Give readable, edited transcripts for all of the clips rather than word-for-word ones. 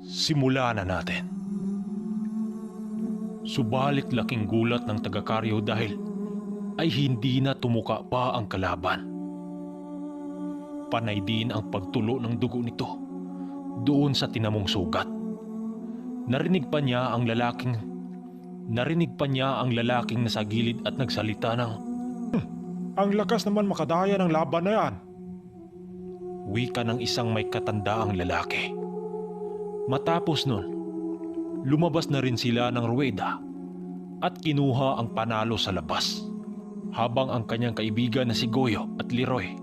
Simulan na natin. Subalit laking gulat ng taga-Karyo dahil ay hindi na tumuka pa ang kalaban. Panay din ang pagtulo ng dugo nito doon sa tinamong sugat. Narinig pa niya ang lalaking nasa gilid at nagsalita ng, Ang lakas naman makadaya ng laban na yan. wika ng isang may katandaang lalaki. Matapos nun, lumabas na rin sila ng ruweda at kinuha ang panalo sa labas. Habang ang kanyang kaibigan na si Goyo at Leroy,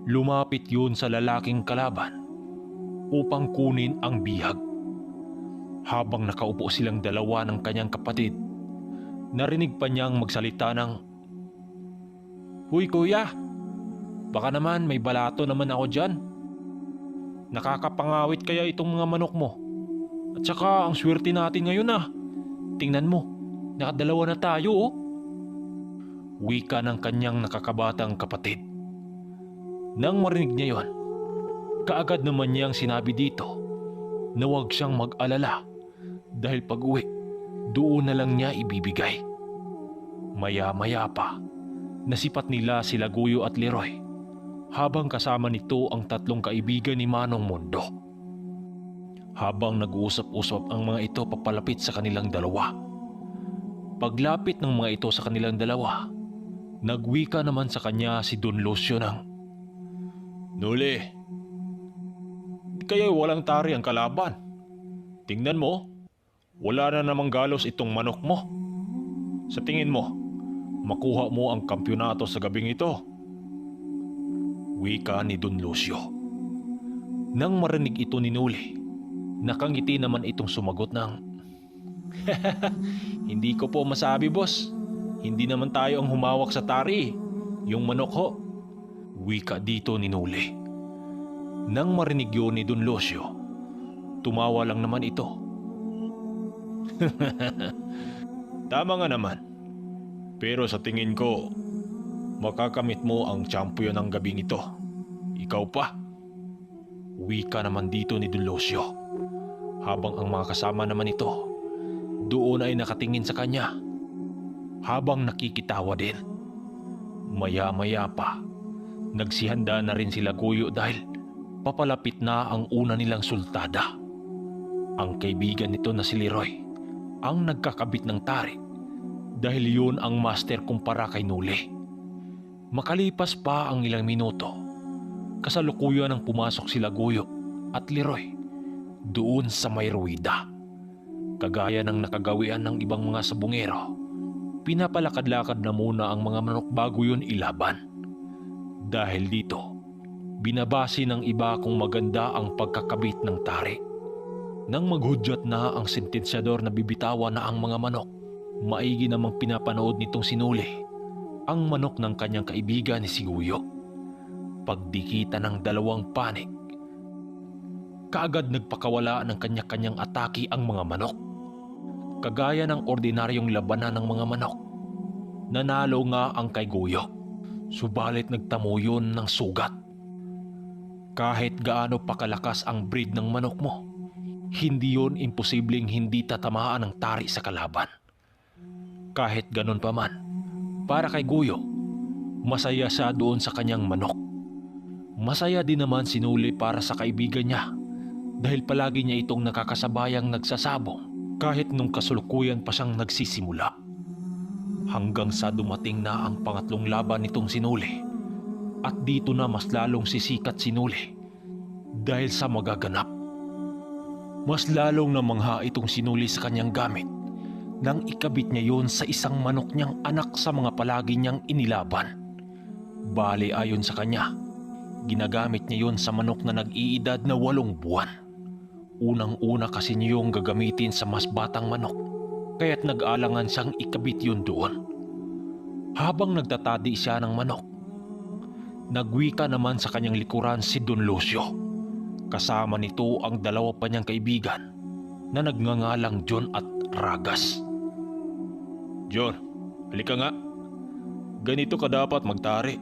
lumapit yun sa lalaking kalaban upang kunin ang bihag. Habang nakaupo silang dalawa ng kanyang kapatid, narinig pa niyang magsalita ng, Huy kuya, baka naman may balato naman ako dyan. Nakakapangawit kaya itong mga manok mo. At saka ang swerte natin ngayon ah. Tingnan mo, nakadalawa na tayo oh. Wika ng kanyang nakakabatang kapatid. Nang marinig niya yon, kaagad naman niyang sinabi dito na huwag siyang mag-alala dahil pag-uwi, doon na lang niya ibibigay. Maya-maya pa, nasipat nila sila Guyo at Leroy habang kasama nito ang tatlong kaibigan ni Manong Mondo. Habang nag-uusap-usap ang mga ito papalapit sa kanilang dalawa. Paglapit ng mga ito sa kanilang dalawa, nagwika naman sa kanya si Don Lucio ng, Nuli, di kaya walang tari ang kalaban. Tingnan mo, wala na namang galos itong manok mo. Sa tingin mo, makuha mo ang kampyonato sa gabing ito. Wika ni Don Lucio. Nang marinig ito ni Nuli, nakangiti naman itong sumagot ng, Hindi ko po masabi boss. Hindi naman tayo ang humawak sa tari. Yung manok ho. Wika dito ni Nuli. Nang marinig yun ni Don Lucio, tumawa lang naman ito. Tama nga naman. Pero sa tingin ko, makakamit mo ang champion ng gabing ito. Ikaw pa. Wika naman dito ni Don Lucio. Habang ang mga kasama naman ito, doon ay nakatingin sa kanya. Habang nakikitawa din. Maya-maya pa, nagsihanda na rin sila Guyo dahil papalapit na ang una nilang sultada. Ang kaibigan nito na si Leroy ang nagkakabit ng tari dahil yun ang master kumpara kay Nuli. Makalipas pa ang ilang minuto, kasalukuyan ang pumasok sila Guyo at Leroy doon sa may ruwida. Kagaya ng nakagawian ng ibang mga sabungero, pinapalakad-lakad na muna ang mga manok bago yun ilaban. Dahil dito, binabasi ng iba kung maganda ang pagkakabit ng tari. Nang maghudyat na ang sentensyador na bibitawan na ang mga manok, maigi namang pinapanood nitong sinuli ang manok ng kanyang kaibigan ni Siguyo. Pagdikita ng dalawang panig, kaagad nagpakawala ng kanya-kanyang atake ang mga manok. Kagaya ng ordinaryong labanan ng mga manok, nanalo nga ang kay Guyo. Subalit nagtamo yun ng sugat. Kahit gaano pa kalakas ang breed ng manok mo, hindi yun imposibleng hindi tatamaan ng tari sa kalaban. Kahit ganun pa man, para kay Guyo, masaya siya doon sa kanyang manok. Masaya din naman si Nuli para sa kaibigan niya dahil palagi niya itong nakakasabayang nagsasabong kahit nung kasulukuyan pa siyang nagsisimula. Hanggang sa dumating na ang pangatlong laban nitong si Nuli. At dito na mas lalong sisikat si Nuli dahil sa magaganap. Mas lalong namangha itong si Nuli sa kanyang gamit nang ikabit niya yun sa isang manok niyang anak sa mga palagi niyang inilaban. Bale ayon sa kanya, ginagamit niya yun sa manok na nag-iedad na 8 buwan. Unang-una kasi niya yung gagamitin sa mas batang manok, kaya't nag-alangan siyang ikabit yun doon. Habang nagtatadi siya ng manok, nagwika naman sa kanyang likuran si Don Lucio. Kasama nito ang dalawa pa niyang kaibigan na nagngangalang John at Ragas. John, halika nga. Ganito ka dapat magtari.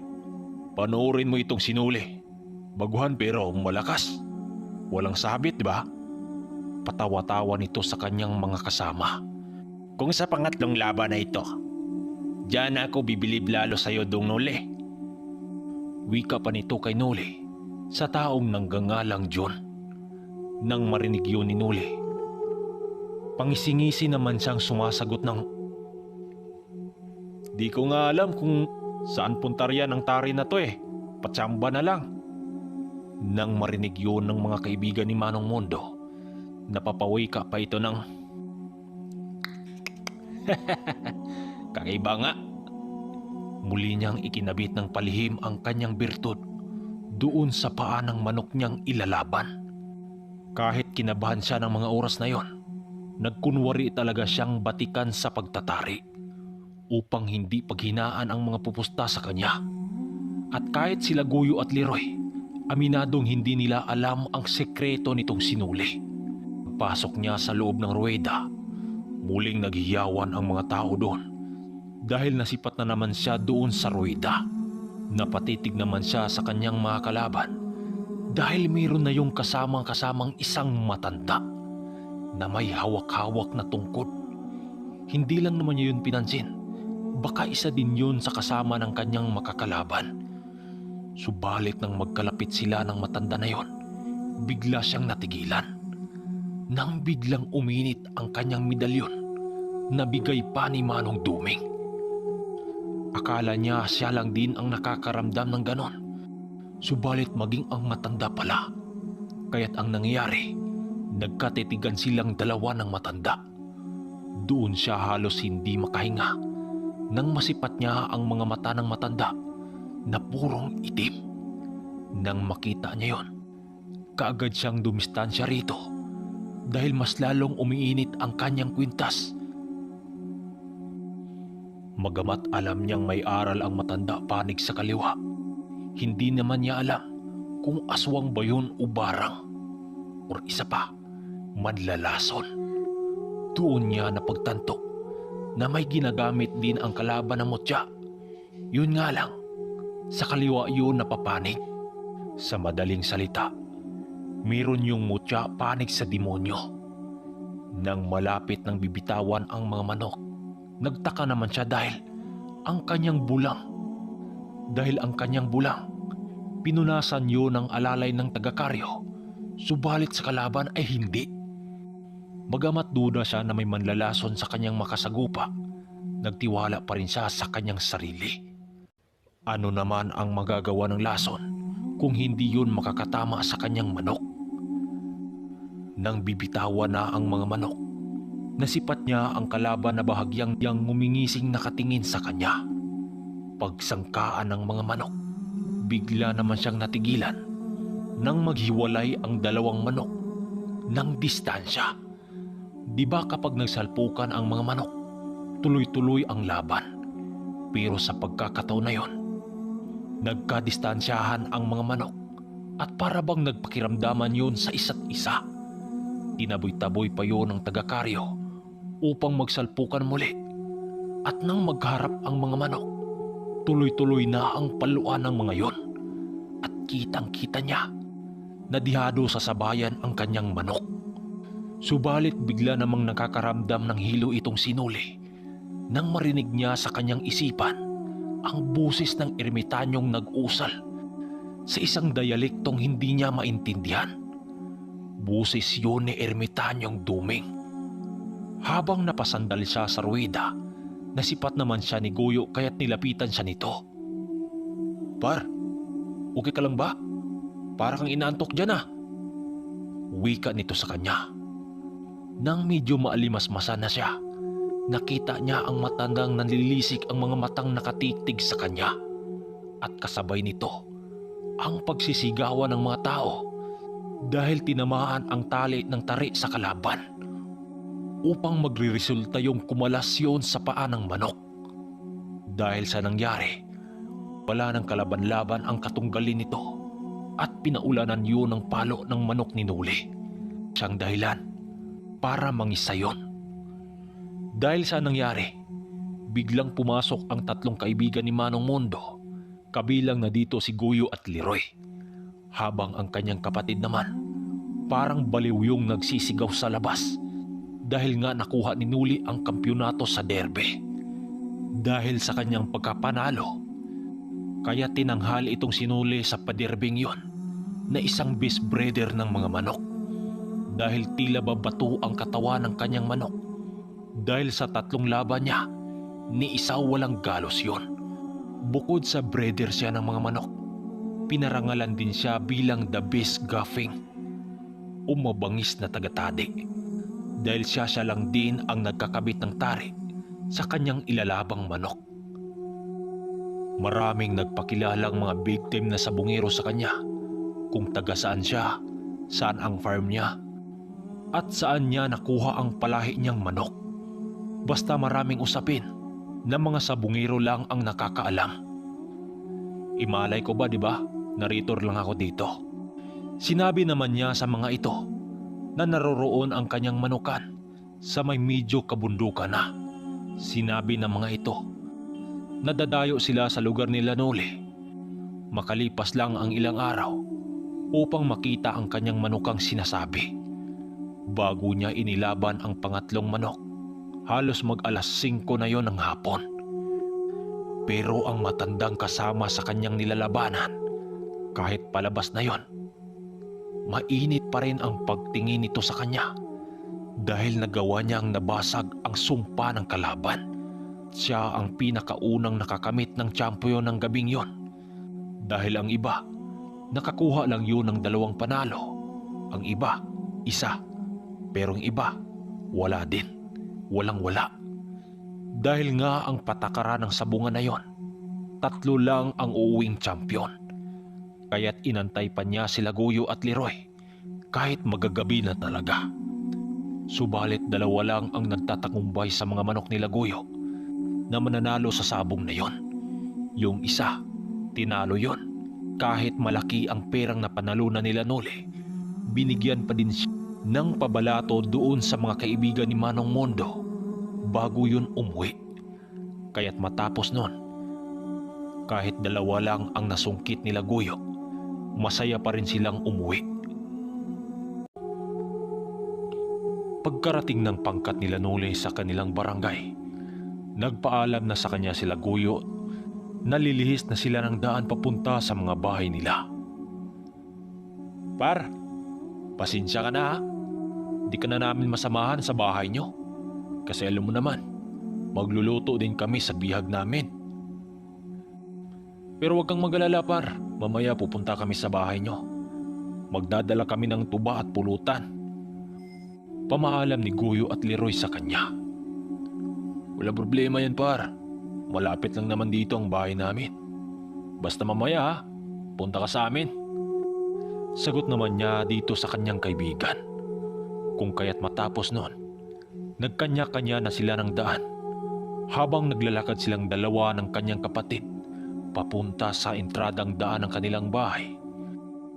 Panoorin mo itong sinuli. Baguhan pero malakas. Walang sabit, di ba? Patawa-tawa nito sa kanyang mga kasama. Kung sa pangatlong laban na ito, diyan ako bibilib lalo sa'yo, Dong Noli. Wika pa nito kay Noli sa taong nanggangalang John. Nang marinig yun ni Noli, pangisingisi naman siyang sumasagot ng, "Di ko nga alam kung saan puntaryan ang tari na to Patsamba na lang." Nang marinig yun ng mga kaibigan ni Manong Mondo, napapawika pa ito ng, "Kakaiba nga." Muli niyang ikinabit ng palihim ang kanyang birtud doon sa paa ng manok niyang ilalaban. Kahit kinabahan siya ng mga oras na yon, nagkunwari talaga siyang batikan sa pagtatari upang hindi paghinaan ang mga pupusta sa kanya. At kahit sila Guyo at Leroy, aminadong hindi nila alam ang sekreto nitong sinuli. Pagpasok niya sa loob ng ruweda, muling naghiyawan ang mga tao doon dahil nasipat na naman siya doon sa ruweda. Napatitig naman siya sa kanyang mga kalaban dahil mayroon na yung kasamang isang matanda na may hawak-hawak na tungkod. Hindi lang naman niya yun pinansin, baka isa din yun sa kasama ng kanyang makakalaban. Subalit nang magkalapit sila ng matanda na yon, bigla siyang natigilan. Nang biglang uminit ang kanyang medalyon na bigay pa ni Manong Duming. Akala niya siya lang din ang nakakaramdam ng ganon. Subalit maging ang matanda pala. Kaya't ang nangyayari, nagkatitigan silang dalawa ng matanda. Doon siya halos hindi makahinga nang masipat niya ang mga mata ng matanda na purong itim. Nang makita niya yon, kaagad siyang dumistansya rito dahil mas lalong umiinit ang kanyang kwintas. Magamat alam niyang may aral ang matanda panig sa kaliwa, hindi naman niya alam kung aswang ba yun o barang, or isa pa, manlalason. Doon niya napagtanto na may ginagamit din ang kalaban ng mutya. Yun nga lang, sa kaliwa yun napapanig. Sa madaling salita, meron yung mutya panig sa demonyo. Nang malapit ng bibitawan ang mga manok, nagtaka naman siya dahil ang kanyang bulang, pinunasan yun ng alalay ng taga-karyo, subalit sa kalaban ay hindi. Bagamat duda siya na may manlalason sa kanyang makasagupa, nagtiwala pa rin siya sa kanyang sarili. Ano naman ang magagawa ng lason kung hindi yun makakatama sa kanyang manok? Nang bibitawan na ang mga manok, nasipat niya ang kalaban na bahagyang ngumingising nakatingin sa kanya. Pagsangkaan ng mga manok, bigla naman siyang natigilan nang maghiwalay ang dalawang manok ng distansya. Di ba kapag nagsalpukan ang mga manok, tuloy-tuloy ang laban? Pero sa pagkakataon na yon, nagkadistansyahan ang mga manok at para bang nagpakiramdaman yun sa isa't isa. Tinaboy-taboy pa yun ng taga-karyo upang magsalpukan muli. At nang magharap ang mga manok, tuloy-tuloy na ang paluan ng mga yon. At kitang-kita niya na dihado sa sabayan ang kanyang manok. Subalit bigla namang nakakaramdam ng hilo itong sinuli nang marinig niya sa kanyang isipan ang busis ng ermitanyong nag-usal sa isang dialektong hindi niya maintindihan. Busis yun ni Ermitanyong Duming. Habang napasandal siya sa ruweda, nasipat naman siya ni Guyo kaya't nilapitan siya nito. "Par, okay ka lang ba? Para kang inaantok dyan Wika nito sa kanya. Nang medyo maalimasmasan na siya, nakita niya ang matandang nanlilisik ang mga matang nakatitig sa kanya. At kasabay nito, ang pagsisigawan ng mga tao dahil tinamaan ang tali ng tari sa kalaban upang magreresulta yung kumalasyon sa paa ng manok. Dahil sa nangyari, wala ng kalaban-laban ang katunggalin nito at pinaulanan yun ng palo ng manok ni Noli. Siyang dahilan para mangisa yun. Dahil sa nangyari, biglang pumasok ang tatlong kaibigan ni Manong Mondo, kabilang na dito si Guyo at Leroy, habang ang kanyang kapatid naman parang baliw yung nagsisigaw sa labas dahil nga nakuha ni Nuli ang kampyonato sa derby. Dahil sa kanyang pagkapanalo, kaya tinanghal itong sinuli sa padirbing yon na isang beast breeder ng mga manok dahil tila babato ang katawan ng kanyang manok. Dahil sa 3 laban niya, ni isa walang galos yon. Bukod sa breeder siya ng mga manok, pinarangalan din siya bilang the best gaffing o mabangis na tagatade dahil siya lang din ang nagkakabit ng tari sa kanyang ilalabang manok. Maraming nagpakilalang mga victim na sabungero sa kanya kung taga saan siya, saan ang farm niya, at saan niya nakuha ang palahi niyang manok. Basta maraming usapin na mga sabungero lang ang nakakaalam. Imalay ko ba, di ba? Narrator lang ako dito. Sinabi naman niya sa mga ito na naroroon ang kanyang manukan sa may medyo kabundukan na. Sinabi ng mga ito na dadayo sila sa lugar nila Noli makalipas lang ang ilang araw upang makita ang kanyang manukang sinasabi. Bago niya inilaban ang pangatlong manok, halos mag-alas 5 na yon ng hapon. Pero ang matandang kasama sa kanyang nilalabanan, kahit palabas na yon, mainit pa rin ang pagtingin nito sa kanya dahil nagawa niyang nabasag ang sumpa ng kalaban. Siya ang pinakaunang nakakamit ng champion ng gabing yon dahil ang iba, nakakuha lang yun ng 2 panalo. Ang iba, 1. Pero ang iba, wala din. Walang-wala. Dahil nga ang patakaran ng sabungan na yon, 3 lang ang uuwing champion. Kaya't inantay pa niya sila Guyo at Leroy kahit magagabi na talaga. Subalit 2 lang ang nagtatakumbay sa mga manok nila Guyo na mananalo sa sabong na yon. Yung isa, tinalo yon. Kahit malaki ang perang na panalunan nila Noli, binigyan pa din siya ng pabalato doon sa mga kaibigan ni Manong Mondo bago yun umuwi. Kaya't matapos nun, kahit 2 lang ang nasungkit nila Guyo, masaya pa rin silang umuwi. Pagkarating ng pangkat nila Noli sa kanilang barangay, nagpaalam na sa kanya sila Guyo na lilihis na sila ng daan papunta sa mga bahay nila. Par, pasensya ka na ha. Di ka na namin masamahan sa bahay nyo. Kasi alam mo naman, magluluto din kami sa bihag namin. Pero huwag kang mag-alala par, mamaya pupunta kami sa bahay nyo. Magdadala kami ng tuba at pulutan. Pamaalam ni Guyo at Leroy sa kanya. Wala problema yan par. Malapit lang naman dito ang bahay namin. Basta mamaya ha, punta ka sa amin. Sagot naman niya dito sa kanyang kaibigan. Kung kaya't matapos noon, nagkanya-kanya na sila ng daan habang naglalakad silang 2 ng kanyang kapatid papunta sa entradang daan ng kanilang bahay.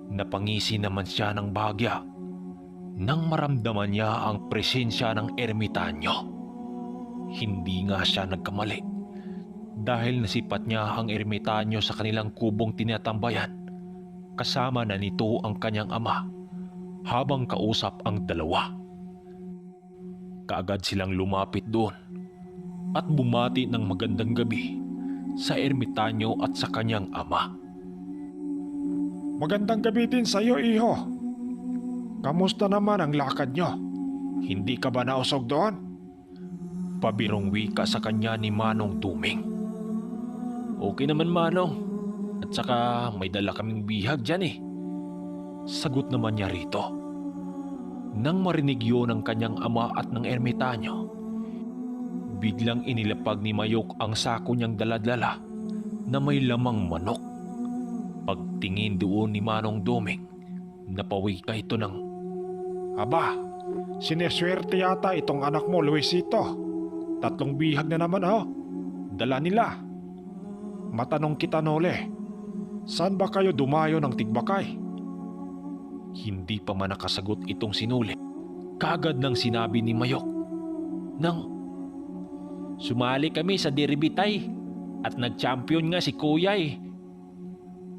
Napangisi naman siya ng bahagya nang maramdaman niya ang presensya ng ermitanyo. Hindi nga siya nagkamali dahil nasipat niya ang ermitanyo sa kanilang kubong tinatambayan kasama na nito ang kanyang ama habang kausap ang 2. Kaagad silang lumapit doon at bumati ng magandang gabi sa ermitanyo at sa kanyang ama. Magandang gabi din sa iyo, iho. Kamusta naman ang lakad nyo? Hindi ka ba nausog doon? Pabirong wika sa kanya ni Manong Duming. Okay naman Manong, at saka may dala kaming bihag dyan eh. Sagot naman niya rito. Nang marinig yun ng kanyang ama at ng ermitanyo, biglang inilapag ni Mayok ang sako niyang daladala na may lamang manok. Pagtingin doon ni Manong Duming, napawika ito ng, Aba, sineswerte yata itong anak mo, Luisito. 3 bihag na naman dala nila. Matanong kita Noli, saan ba kayo dumayo ng tigbakay? Hindi pa man nakasagot itong sinuli, kaagad nang sinabi ni Mayok nang sumali kami sa deribitay at nag-champion nga si Kuya eh.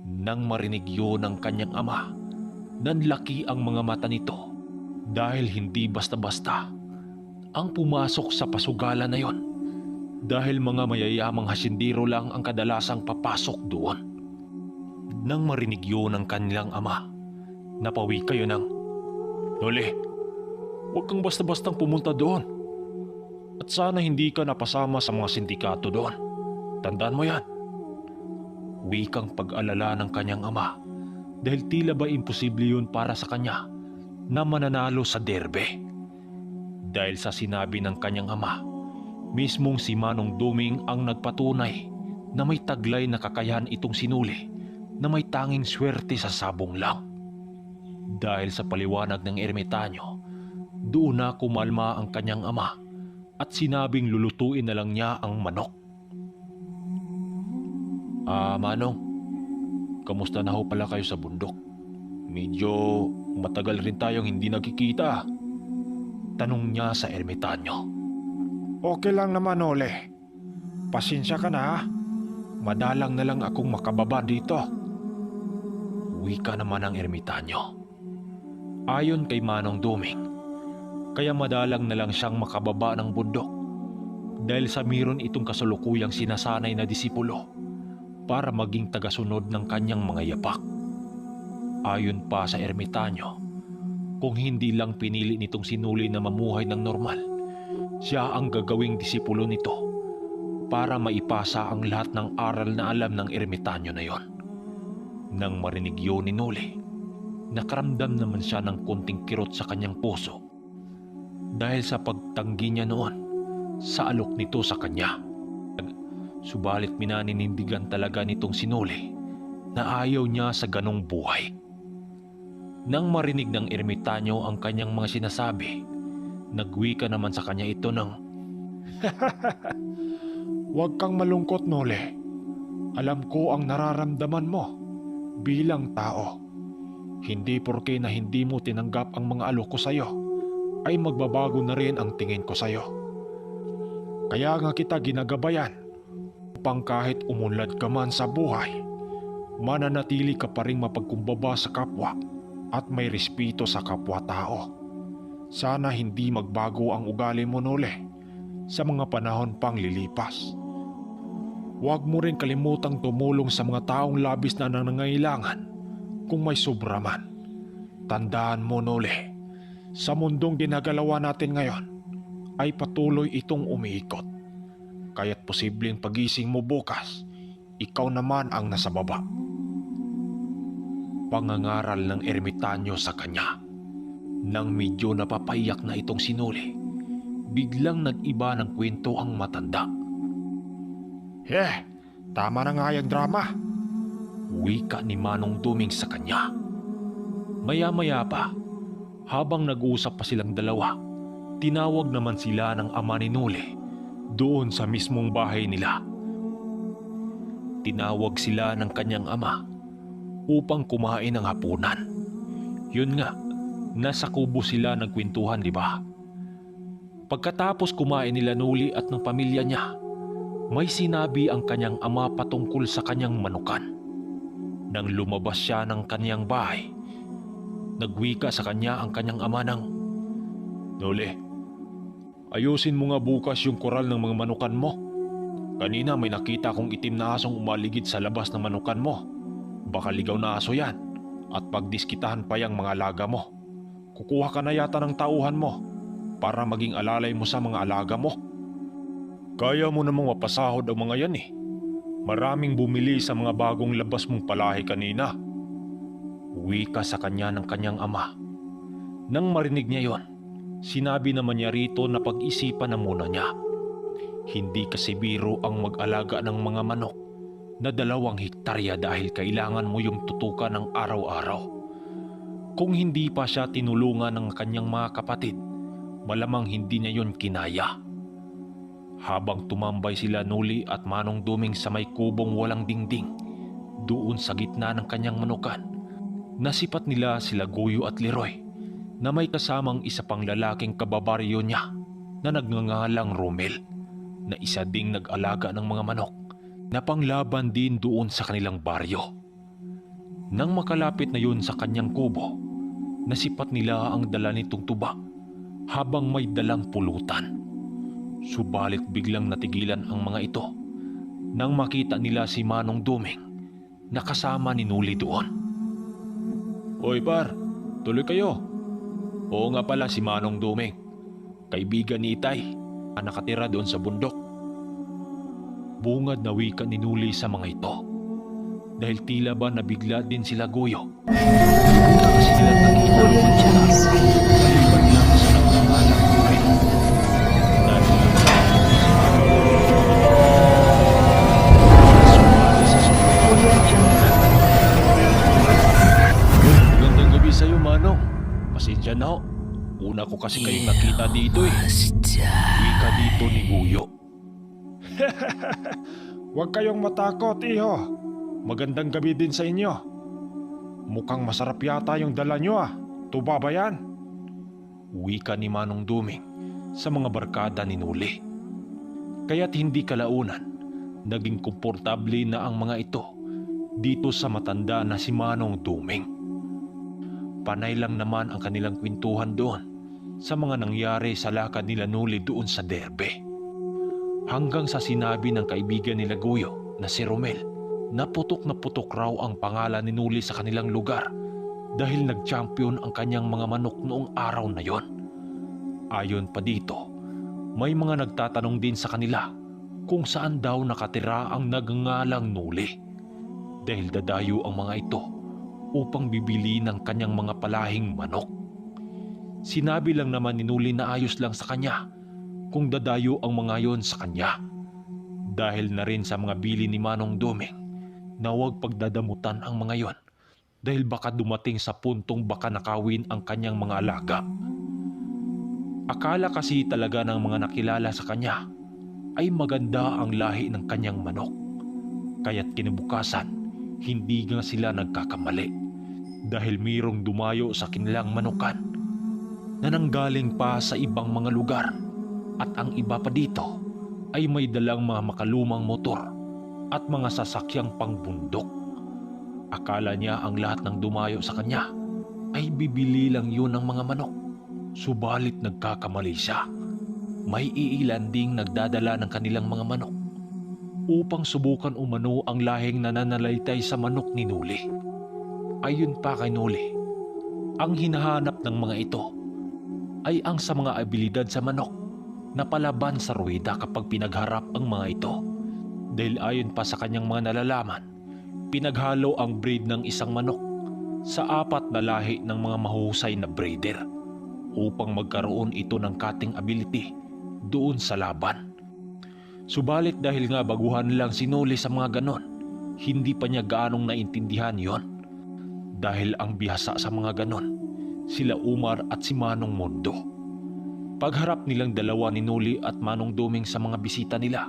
Nang marinig yun ng kanyang ama, Nanlaki ang mga mata nito dahil hindi basta-basta ang pumasok sa pasugalan na yon, dahil mga mayayamang hasindiro lang ang kadalasang papasok doon. Nang marinig yun ng kanilang ama, napawi kayo ng, "Noli, huwag kang basta-bastang pumunta doon. At sana hindi ka napasama sa mga sindikato doon. Tandaan mo yan." Wikang pag-alala ng kanyang ama dahil tila ba imposible yun para sa kanya na mananalo sa derby. Dahil sa sinabi ng kanyang ama, mismong si Manong Duming ang nagpatunay na may taglay na kakayahan itong sinuli na may tanging swerte sa sabong lang. Dahil sa paliwanag ng ermitanyo, doon na kumalma ang kanyang ama at sinabing lulutuin na lang niya ang manok. Manong, kamusta na ho pala kayo sa bundok? Medyo matagal rin tayong hindi nagkikita. Tanong niya sa ermitanyo. Okay lang naman, Ole. Pasensya ka na ha. Madalang na lang akong makababa dito. Wika naman ang ermitanyo. Ayon kay Manong Duming, kaya madalang na lang siyang makababa ng bundok dahil sa meron itong kasalukuyang sinasanay na disipulo para maging tagasunod ng kanyang mga yapak. Ayon pa sa ermitanyo, kung hindi lang pinili nitong sinuli na mamuhay ng normal, siya ang gagawing disipulo nito para maipasa ang lahat ng aral na alam ng ermitanyo na yon. Nang marinig yun ni Noli, nakaramdam naman siya ng konting kirot sa kanyang puso dahil sa pagtanggi niya noon sa alok nito sa kanya. Subalit minaninindigan talaga nitong sinuli na ayaw niya sa ganong buhay. Nang marinig ng ermitanyo ang kanyang mga sinasabi, nagwika naman sa kanya ito ng, Huwag kang malungkot, Nole. Alam ko ang nararamdaman mo bilang tao. Hindi porke na hindi mo tinanggap ang mga alok ko sa'yo ay magbabago na rin ang tingin ko sa'yo. Kaya nga kita ginagabayan upang kahit umunlad ka man sa buhay, mananatili ka pa ring mapagkumbaba sa kapwa at may respeto sa kapwa-tao. Sana hindi magbago ang ugali mo, Nole, sa mga panahon pang lilipas. Huwag mo rin kalimutang tumulong sa mga taong labis na nangangailangan kung may sobra man. Tandaan mo, Nole, sa mundong ginagalawa natin ngayon ay patuloy itong umiikot. Kaya't posibleng pagising mo bukas, ikaw naman ang nasa baba. Pangangaral ng ermitanyo sa kanya. Nang medyo napapaiyak na itong sinuli, biglang nag-iba ng kwento ang matanda. Tama na nga yung drama. Wika ni Manong Duming sa kanya. Maya-maya pa, habang nag-uusap pa silang dalawa, tinawag naman sila ng ama ni Noli doon sa mismong bahay nila. Tinawag sila ng kanyang ama upang kumain ng hapunan. Yun nga, nasa kubo sila nagkwentuhan, di ba? Pagkatapos kumain nila Noli at ng pamilya niya, may sinabi ang kanyang ama patungkol sa kanyang manukan. Nang lumabas siya ng kanyang bahay, nagwika sa kanya ang kanyang ama ng, "Noli, ayusin mo nga bukas yung koral ng mga manukan mo. Kanina may nakita kong itim na asong umaligid sa labas ng manukan mo. Baka ligaw na aso yan at pagdiskitahan pa yung mga alaga mo. Kukuha ka na yata ng tauhan mo para maging alalay mo sa mga alaga mo. Kaya mo namang mapasahod ang mga yan eh. Maraming bumili sa mga bagong labas mong palahi kanina." Wika sa kanya ng kanyang ama. Nang marinig niya yon, sinabi naman niya rito na pag-isipan na muna niya. Hindi kasi biro ang mag-alaga ng mga manok na 2 hektarya dahil kailangan mo yung tutukan ng araw-araw. Kung hindi pa siya tinulungan ng kanyang mga kapatid, malamang hindi niya yon kinaya. Habang tumambay sila Noli at Manong Duming sa may kubong walang dingding, doon sa gitna ng kanyang manukan, nasipat nila sila Guyo at Leroy na may kasamang isa pang lalaking kababaryo niya na nagngangalang Romel, na isa ding nag-alaga ng mga manok na panglaban din doon sa kanilang baryo. Nang makalapit na yun sa kanyang kubo, Nasipat nila ang dala nitong tuba habang may dalang pulutan. Subalit biglang natigilan ang mga ito nang makita nila si Manong Duming na kasama ni Nuli doon. Hoy par, tuloy kayo. Oo nga pala si Manong Duming, kaibigan ni Itay ang nakatira doon sa bundok. Bungad na wika ni Nuli sa mga ito dahil tila ba nabigla din sila Guyo. Bigla kasi nila nakita ang matyalas maliban lang sa nangangalang Duming. Dahil sumali sa Magandang gabi sa'yo, Manong. Pasensya na ho. Una ko kasi kayong nakita dito eh. Wika dito ni Guyo. Huwag kayong matakot, iho. Magandang gabi din sa inyo. Mukhang masarap yata yung dala nyo ah. Tuba ba yan? Wika ni Manong Duming sa mga barkada ni Nuli. Kaya't hindi kalaunan, naging komportable na ang mga ito dito sa matanda na si Manong Duming. Panay lang naman ang kanilang kwentuhan doon sa mga nangyari sa lakad nila Nuli doon sa derbe. Hanggang sa sinabi ng kaibigan nila Guyo na si Romel na putok raw ang pangalan ni Nuli sa kanilang lugar dahil nag-champion ang kanyang mga manok noong araw na yon. Ayon pa dito, may mga nagtatanong din sa kanila kung saan daw nakatira ang nagngangalang Nuli dahil dadayo ang mga ito upang bibili ng kanyang mga palahing manok. Sinabi lang naman ni Nuli na ayos lang sa kanya kung dadayo ang mga yon sa kanya. Dahil na rin sa mga bili ni Manong Duming na huwag pagdadamutan ang mga yon dahil baka dumating sa puntong baka nakawin ang kanyang mga alaga. Akala kasi talaga ng mga nakilala sa kanya ay maganda ang lahi ng kanyang manok. Kaya't kinabukasan, hindi nga sila nagkakamali dahil mayroong dumayo sa kanilang manukan na nanggaling pa sa ibang mga lugar at ang iba pa dito ay may dalang mga makalumang motor at mga sasakyang pangbundok. Akala niya ang lahat ng dumayo sa kanya ay bibili lang yun ng mga manok. Subalit nagkakamali siya. May iilan ding nagdadala ng kanilang mga manok upang subukan umano ang lahing nananalaytay sa manok ni Nuli. Ayon pa kay Nuli, ang hinahanap ng mga ito ay ang sa mga abilidad sa manok na palaban sa ruweda kapag pinagharap ang mga ito. Dahil ayon pa sa kanyang mga nalalaman, pinaghalo ang breed ng isang manok sa 4 na lahi ng mga mahusay na breeder upang magkaroon ito ng cutting ability doon sa laban. Subalit dahil nga baguhan lang si Nuli sa mga ganon, hindi pa niya gaanong naintindihan yon. Dahil ang bihasa sa mga ganon, sila Umar at si Manong Mondo. Pagharap nilang dalawa ni Nuli at Manong Duming sa mga bisita nila,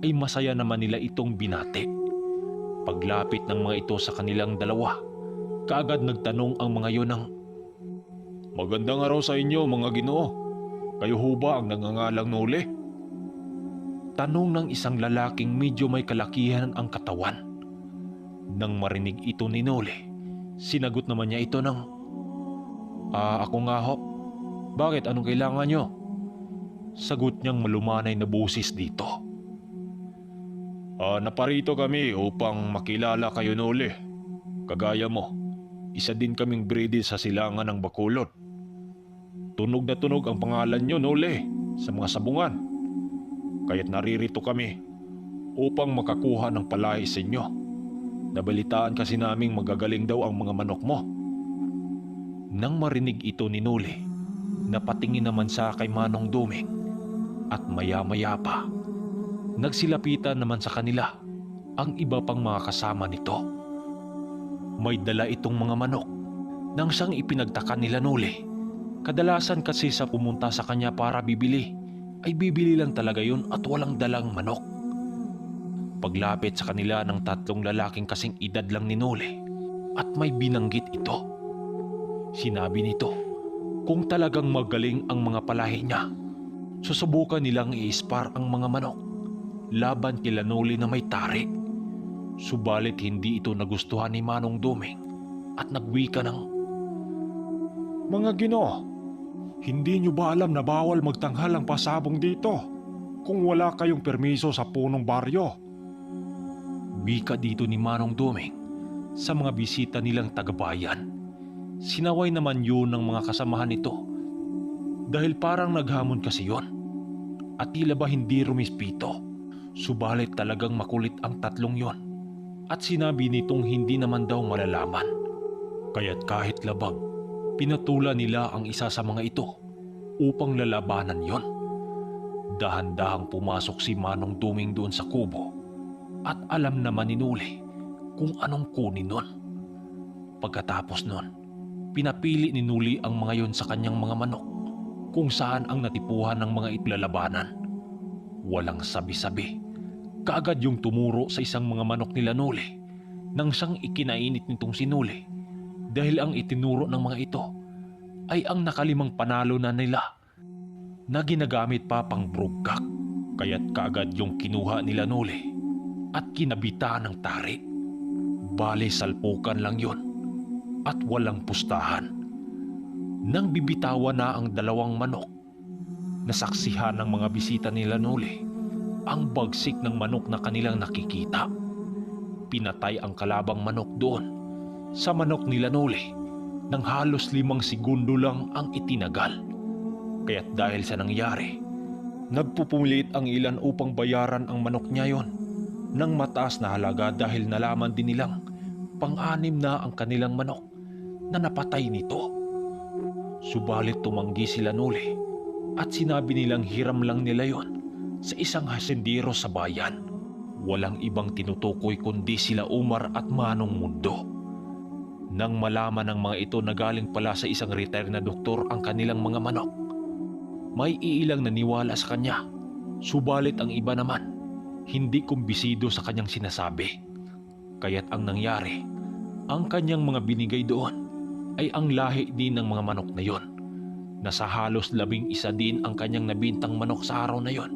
ay masaya naman nila itong binati. Paglapit ng mga ito sa kanilang dalawa, kaagad nagtanong ang mga yon ng, "Magandang araw sa inyo mga Ginoo. Kayo ho ba ang nangangalang Nuli?" Tanong ng isang lalaking medyo may kalakihan ang katawan. Nang marinig ito ni Nuli, sinagot naman niya ito ng, Ako nga ho. Bakit? Anong kailangan nyo?" Sagot niyang malumanay na boses dito. Naparito kami upang makilala kayo Nuli. Kagaya mo, isa din kaming breeder sa silangan ng Bacolod. Tunog na tunog ang pangalan nyo Nuli sa mga sabungan. Kaya't naririto kami upang makakuha ng palahi sa inyo. Nabalitaan kasi naming magagaling daw ang mga manok mo. Nang marinig ito ni Nuli, napatingin naman siya kay Manong Duming at maya-maya pa, nagsilapitan naman sa kanila ang iba pang mga kasama nito. May dala itong mga manok. Nang siyang ipinagtaka nila Nuli, kadalasan kasi sa pumunta sa kanya para bibili, ay bibili lang talaga yun at walang dalang manok. Paglapit sa kanila ng 3 lalaking kasing edad lang ni Nuli at may binanggit ito. Sinabi nito, kung talagang magaling ang mga palahi niya, susubukan nilang i-spar ang mga manok laban kila Nuli na may tarik. Subalit hindi ito nagustuhan ni Manong Duming at nagwika ng, Mga Ginoo, hindi nyo ba alam na bawal magtanghal ang pasabong dito kung wala kayong permiso sa punong baryo? Wika dito ni Manong Duming sa mga bisita nilang tagabayan. Sinaway naman yun ng mga kasamahan nito dahil parang naghamon kasi yon at tila ba hindi rumispito. Subalit talagang makulit ang tatlong yon at sinabi nitong hindi naman daw malalaman. Kaya't kahit labag, pinatulan nila ang isa sa mga ito upang lalabanan yon. Dahan-dahang pumasok si Manong Duming doon sa kubo at alam naman ni Nuli kung anong kunin nun. Pagkatapos nun, pinapili ni Nuli ang mga yon sa kanyang mga manok kung saan ang natipuhan ng mga itlalabanan. Walang sabi-sabi, kaagad yung tumuro sa isang mga manok nila Nuli nang siyang ikinainit nitong si Nuli dahil ang itinuro ng mga ito ay ang nakalimang panalo na nila na ginagamit pa pang brugkak. Kaya't kaagad yung kinuha nila Nuli at kinabita ng tarik. Bale salpukan lang yon at walang pustahan. Nang bibitawan na ang dalawang manok, nasaksihan ng mga bisita nila Nuli ang bagsik ng manok na kanilang nakikita. Pinatay ang kalabang manok doon sa manok nila Nuli nang halos 5 segundo lang ang itinagal. Kaya't dahil sa nangyari, nagpupumilit ang ilan upang bayaran ang manok niya yon ng mataas na halaga dahil nalaman din nilang pang-anim na ang kanilang manok na napatay nito. Subalit tumanggi sila Nuli at sinabi nilang hiram lang nila yon sa isang hasindero sa bayan. Walang ibang tinutukoy kundi sila Umar at Manong Mundo. Nang malaman ng mga ito na galing pala sa isang retired na doktor ang kanilang mga manok, may iilang naniwala sa kanya. Subalit ang iba naman, hindi kumbisido sa kanyang sinasabi. Kaya't ang nangyari, ang kanyang mga binigay doon ay ang lahi din ng mga manok na yon, na sa halos 11 din ang kanyang nabintang manok sa araw na yon.